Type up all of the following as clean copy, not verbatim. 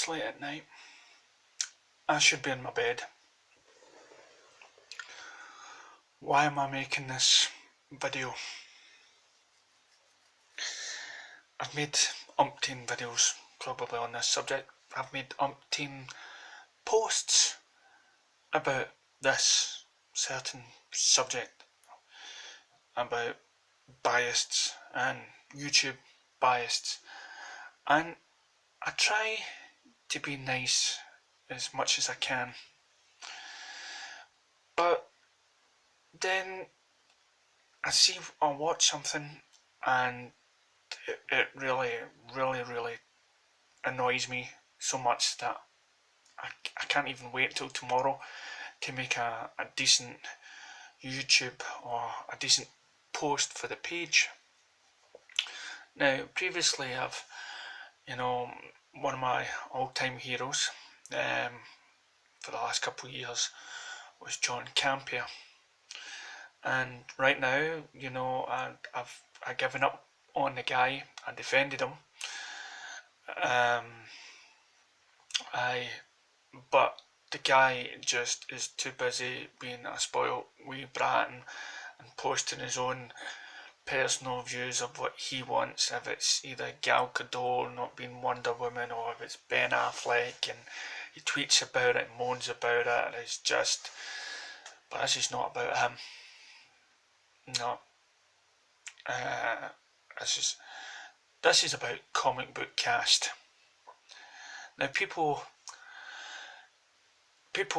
It's late at night. I should be in my bed. Why am I making this video? I've made umpteen videos probably on this subject. I've made umpteen posts about this certain subject, about biases and YouTube biases, and I try to be nice as much as I can, but then I watch something and it really annoys me so much that I can't even wait till tomorrow to make a decent YouTube or a decent post for the page. Now, previously I've, one of my all-time heroes for the last couple of years was John Campea, and right now, I've given up on the guy. I defended him. But the guy just is too busy being a spoiled wee brat and posting his own personal views of what he wants, if it's either Gal Gadot not being Wonder Woman or if it's Ben Affleck, and he tweets about it, moans about it, and it's just, but this is not about him. No. This is about Comic Book Cast. Now, people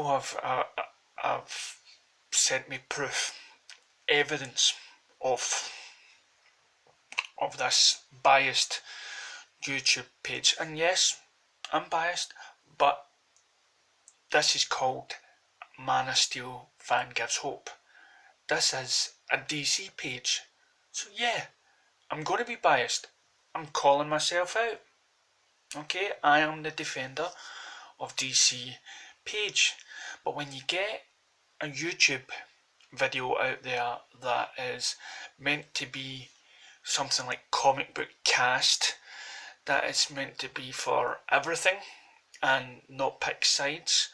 have sent me proof, evidence of this biased YouTube page, and yes, I'm biased, but this is called Man of Steel Fan Gives Hope. This is a DC page, so yeah, I'm going to be biased. I'm calling myself out. Okay, I am the defender of DC page. But when you get a YouTube video out there that is meant to be something like Comic Book Cast, that is meant to be for everything and not pick sides,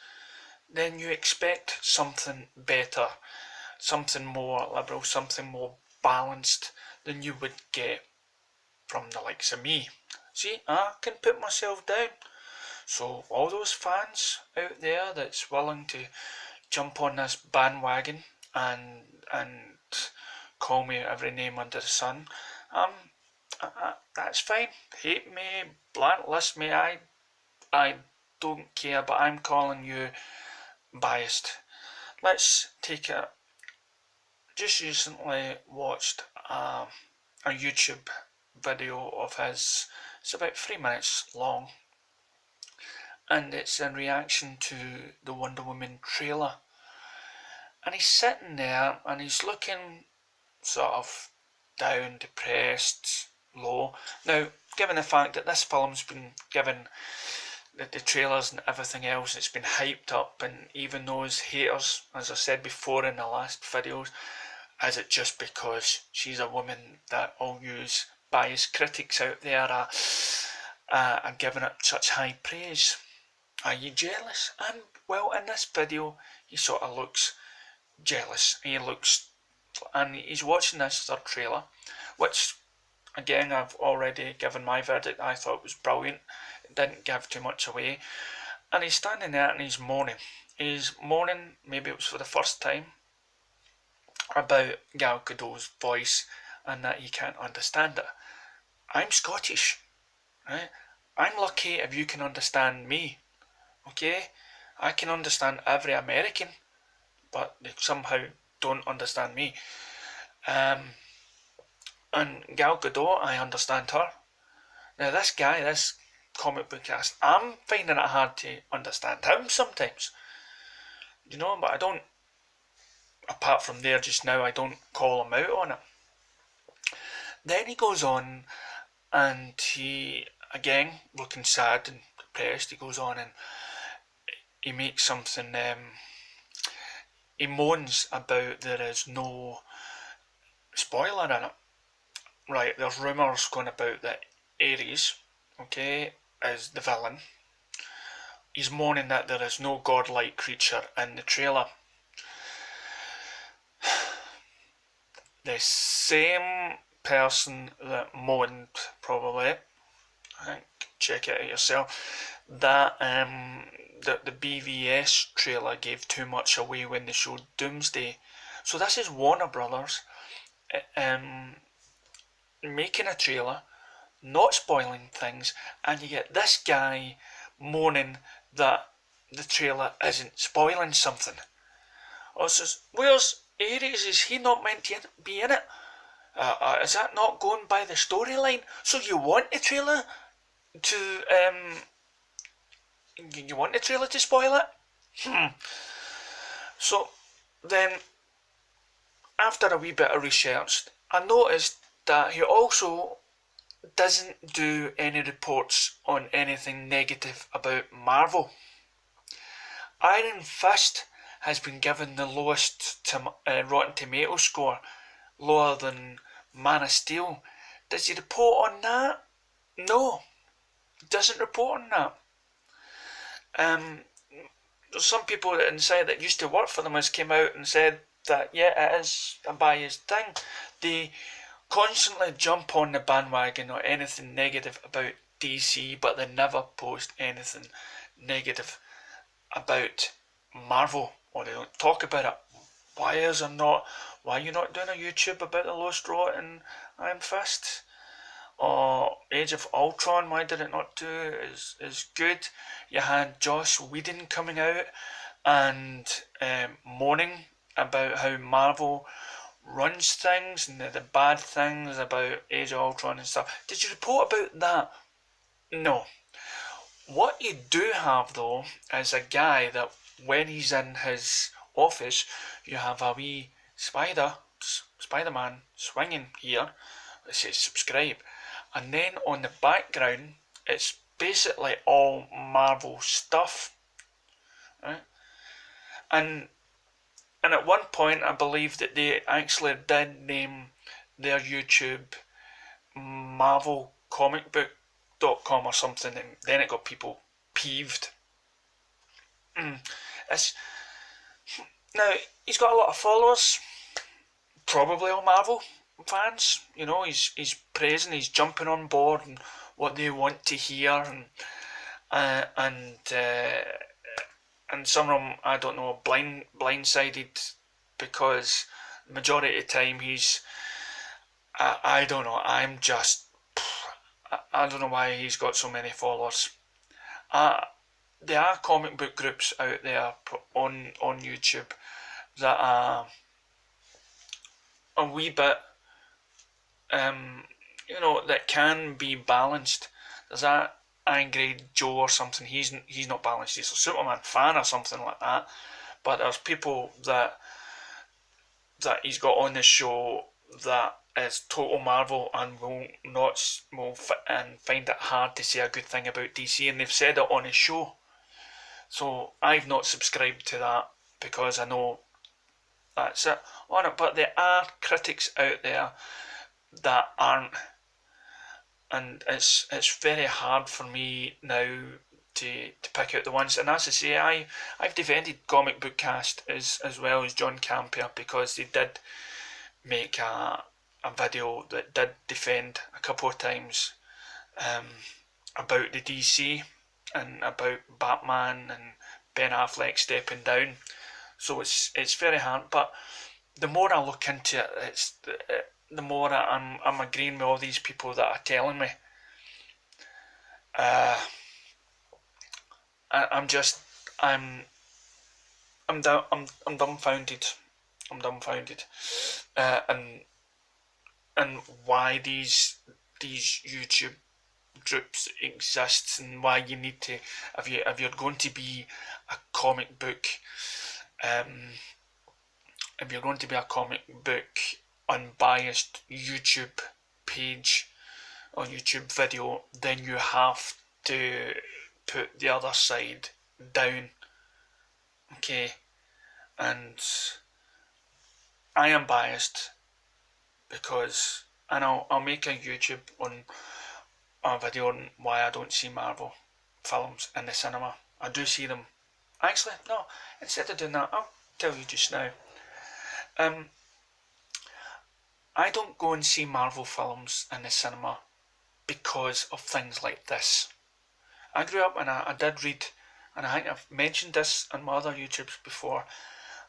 then you expect something better, something more liberal, something more balanced than you would get from the likes of me. See, I can put myself down. So all those fans out there that's willing to jump on this bandwagon and call me every name under the sun, that's fine. Hate me, blacklist me, I don't care, but I'm calling you biased. Let's take it. Just recently watched a YouTube video of his. It's about 3 minutes long, and it's in reaction to the Wonder Woman trailer. And he's sitting there and he's looking sort of down, depressed, low. Now, given the fact that this film's been given the trailers and everything else, it's been hyped up, and even those haters, as I said before in the last videos, is it just because she's a woman that all use biased critics out there are giving it such high praise? Are you jealous? And well, in this video, he sort of looks jealous. And he's watching this third trailer, which again I've already given my verdict. I thought it was brilliant. It didn't give too much away. And he's standing there and he's moaning. He's moaning, maybe it was for the first time, about Gal Gadot's voice and that he can't understand it. I'm Scottish, right? I'm lucky if you can understand me, okay? I can understand every American, but they somehow don't understand me. And Gal Gadot, I understand her. Now this guy, this Comic Book Cast, I'm finding it hard to understand him sometimes. But I don't, apart from there just now, I don't call him out on it. Then he goes on and he, again, looking sad and depressed, he goes on and he makes something, he moans about there is no spoiler in it. Right, there's rumours going about that Ares, okay, is the villain. he's moaning that there is no godlike creature in the trailer. The same person that moaned, probably, I think, check it out yourself, that the BVS trailer gave too much away when they showed Doomsday. So this is Warner Brothers making a trailer, not spoiling things, and you get this guy moaning that the trailer isn't spoiling something. Or says, where's Ares? Is he not meant to be in it? Is that not going by the storyline? So you want the trailer to spoil it? So then, after a wee bit of research, I noticed that he also doesn't do any reports on anything negative about Marvel. Iron Fist has been given the lowest Rotten Tomatoes score, lower than Man of Steel. Does he report on that? No, he doesn't report on that. Some people inside that used to work for them has came out and said that, yeah, it is a biased thing. They constantly jump on the bandwagon or anything negative about DC, but they never post anything negative about Marvel, or they don't talk about it. Why are you not doing a YouTube about the lowest rotten Iron Fist? Or Age of Ultron, why did it not do is good? You had Joss Whedon coming out and moaning about how Marvel runs things and the bad things about Age of Ultron and stuff. Did you report about that? No. What you do have though is a guy that when he's in his office, you have a wee Spider-Man swinging here that says subscribe, and then on the background it's basically all Marvel stuff, right? And at one point I believe that they actually did name their YouTube MarvelComicBook.com or something, and then it got people peeved. Now, he's got a lot of followers, probably all Marvel fans. You know, he's praising, he's jumping on board and what they want to hear, and some of them, I don't know, blindsided because the majority of the time he's, I don't know, I don't know why he's got so many followers. There are comic book groups out there on YouTube that are a wee bit, that can be balanced. There's that Angry Joe or something. He's not balanced. He's a Superman fan or something like that. But there's people that he's got on the show that is total Marvel and will find it hard to say a good thing about DC, and they've said it on his show. So I've not subscribed to that because I know that's it on it. But there are critics out there that aren't, and it's very hard for me now to pick out the ones. And as I say, I've defended Comic Book Cast as well as John Campier, because they did make a video that did defend a couple of times about the DC and about Batman and Ben Affleck stepping down. So it's very hard. But the more I look into it, the more I'm agreeing with all these people that are telling me. I'm dumbfounded. I'm dumbfounded. And why these YouTube groups exist, and why you need to, if you're going to be a comic book, if you're going to be a comic book unbiased YouTube page or YouTube video, then you have to put the other side down. Okay, and I am biased because, and I'll make a YouTube on a video on why I don't see Marvel films in the cinema. I do see them. Actually, no, instead of doing that, I'll tell you just now. I don't go and see Marvel films in the cinema because of things like this. I grew up and I did read, and I think I've mentioned this on my other YouTubes before.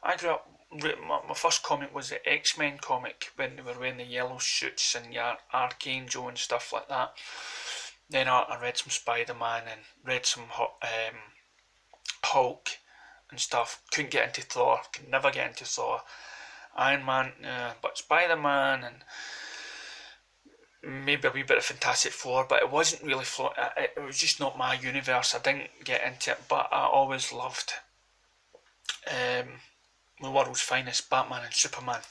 I grew up, my first comic was the X-Men comic when they were wearing the yellow suits and your Archangel and stuff like that. Then I read some Spider-Man and read some Hulk and stuff. Couldn't get into Thor, could never get into Thor. Iron Man, but Spider-Man and maybe a wee bit of Fantastic Four, but it wasn't really, it was just not my universe. I didn't get into it, but I always loved the world's finest, Batman and Superman.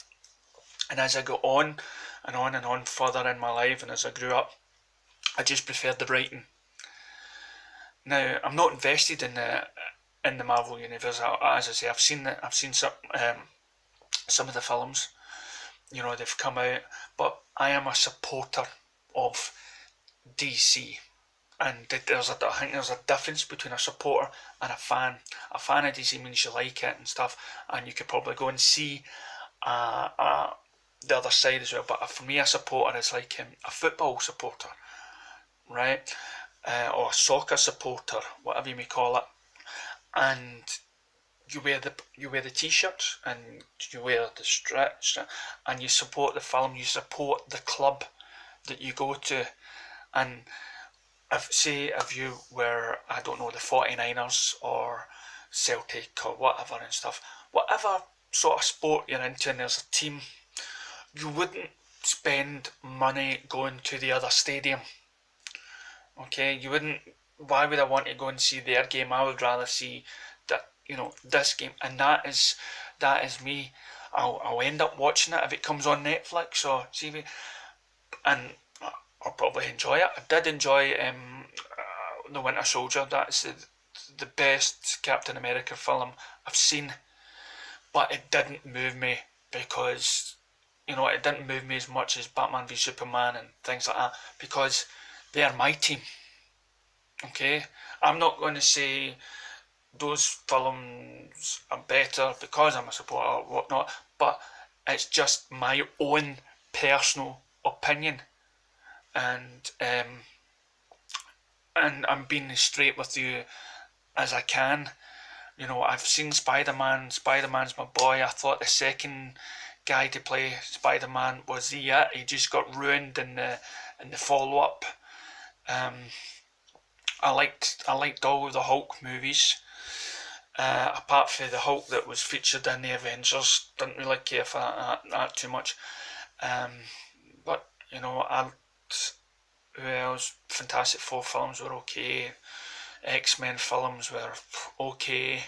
And as I got on and on and on further in my life, and as I grew up, I just preferred the writing. Now I'm not invested in the Marvel universe. As I say, I've seen some of the films. You know, they've come out, but I am a supporter of DC. And I think there's a difference between a supporter and a fan. A fan of DC means you like it and stuff, and you could probably go and see the other side as well. But for me, a supporter is like a football supporter, right? Or a soccer supporter, whatever you may call it. And you wear the t-shirts and you wear the strips and you support the film, you support the club that you go to. And if you were, I don't know, the 49ers or Celtic or whatever and stuff, whatever sort of sport you're into and there's a team, you wouldn't spend money going to the other stadium. Okay, you wouldn't. Why would I want to go and see their game? I would rather see that, this game, and that is me. I'll end up watching it if it comes on Netflix or TV, and I'll probably enjoy it. I did enjoy The Winter Soldier. That's the best Captain America film I've seen, but it didn't move me because it didn't move me as much as Batman v Superman and things like that, because they're my team. Okay, I'm not going to say those films are better because I'm a supporter or whatnot, but it's just my own personal opinion, and I'm being as straight with you as I can. I've seen Spider-Man. Spider-Man's my boy. I thought the second guy to play Spider-Man was he just got ruined in the follow-up. I liked all the Hulk movies, apart from the Hulk that was featured in the Avengers. Didn't really care for that too much. But who else? Fantastic Four films were okay. X-Men films were okay.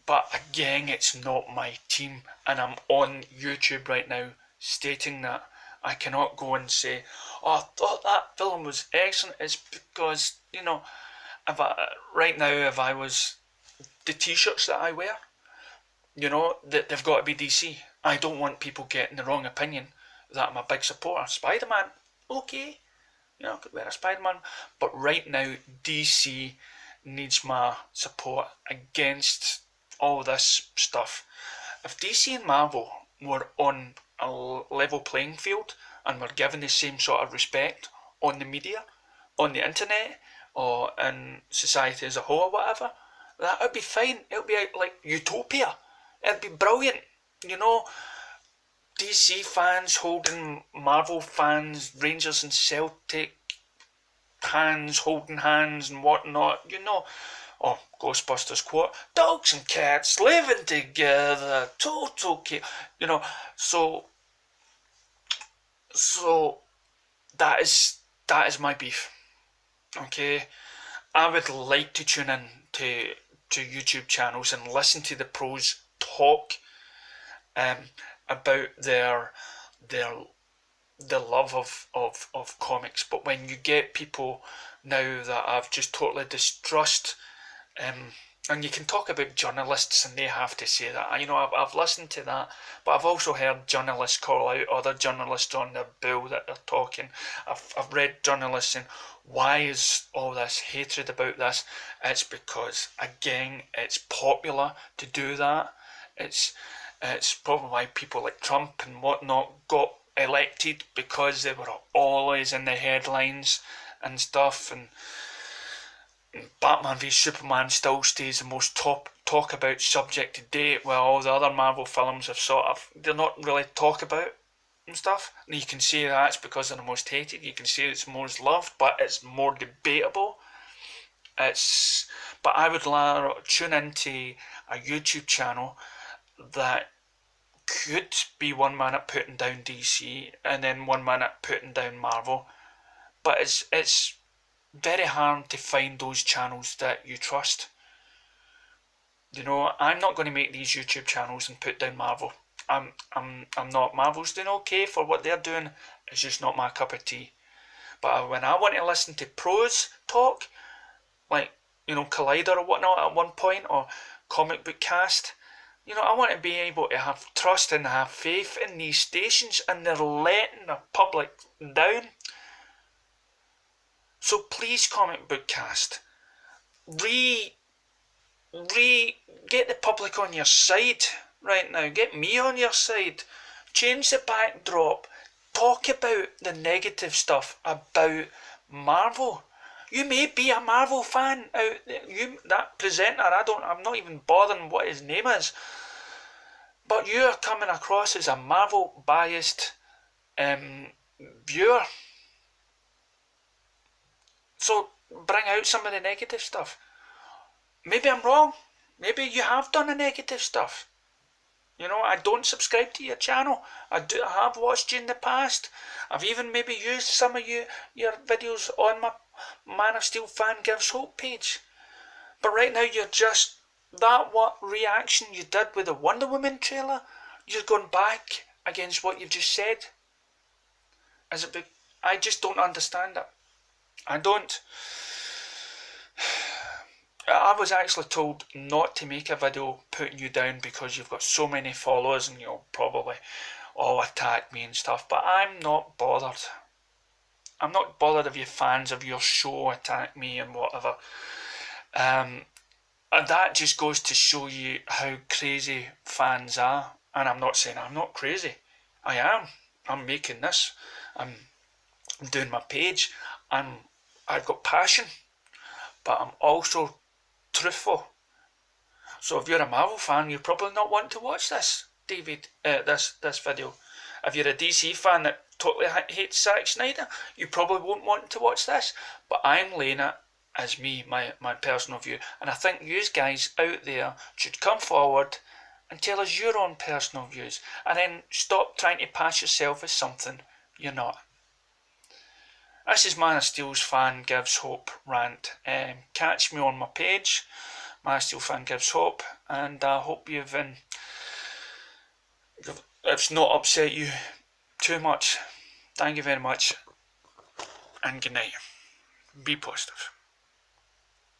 But again, it's not my team, and I'm on YouTube right now stating that. I cannot go and say, "Oh, I thought that film was excellent." It's because right now, if I was the t-shirts that I wear, that they've got to be DC. I don't want people getting the wrong opinion that I'm a big supporter. Spider-Man, okay, I could wear a Spider-Man, but right now DC needs my support against all this stuff. If DC and Marvel were on a level playing field and were given the same sort of respect on the media, on the internet, or in society as a whole or whatever, that would be fine. It would be like utopia. It'd be brilliant. DC fans holding Marvel fans, Rangers and Celtic hands holding hands and whatnot, or Ghostbusters quote, dogs and cats living together, total so that is my beef. Okay, I would like to tune in to YouTube channels and listen to the pros talk about their love of comics. But when you get people now that have just totally distrust And you can talk about journalists and they have to say that. You know, I've listened to that, but I've also heard journalists call out other journalists on their bill that they're talking. I've read journalists saying, why is all this hatred about this? It's because, again, it's popular to do that. It's probably why people like Trump and whatnot got elected, because they were always in the headlines and stuff. And Batman v Superman still stays the most talk about subject to date, while all the other Marvel films have they're not really talk about and stuff. And you can say that's because they're the most hated. You can say it's most loved, but it's more debatable. But I would rather tune into a YouTube channel that could be 1 minute putting down DC and then 1 minute putting down Marvel, but it's very hard to find those channels that you trust. You know, I'm not going to make these YouTube channels and put down Marvel. I'm not. Marvel's doing okay for what they're doing. It's just not my cup of tea. But when I want to listen to pros talk, like, you know, Collider or whatnot at one point, or Comic Book Cast, you know, I want to be able to have trust and have faith in these stations, and they're letting the public down. So please, Comic Book Cast, get the public on your side right now. Get me on your side. Change the backdrop. Talk about the negative stuff about Marvel. You may be a Marvel fan out there. That presenter, I'm not even bothering what his name is, but you are coming across as a Marvel biased viewer. So bring out some of the negative stuff. Maybe I'm wrong. Maybe you have done the negative stuff. You know, I don't subscribe to your channel. I have watched you in the past. I've even maybe used some of your videos on my Man of Steel Fan Gives Hope page. But right now you're just, what reaction you did with the Wonder Woman trailer, you're going back against what you've just said. I just don't understand it. I don't. I was actually told not to make a video putting you down because you've got so many followers and you'll probably all attack me and stuff, but I'm not bothered. I'm not bothered if your fans of your show attack me and whatever. And that just goes to show you how crazy fans are. And I'm not saying I'm not crazy. I am. I'm making this. I'm doing my page. I've got passion, but I'm also truthful. So if you're a Marvel fan, you probably not want to watch this, David. This video. If you're a DC fan that totally hates Zack Snyder, you probably won't want to watch this. But I'm laying it as my personal view, and I think you guys out there should come forward and tell us your own personal views, and then stop trying to pass yourself as something you're not. This is Man of Steel's Fan Gives Hope rant. Catch me on my page, Man of Steel Fan Gives Hope, and I hope it's not upset you too much. Thank you very much, and good night. Be positive.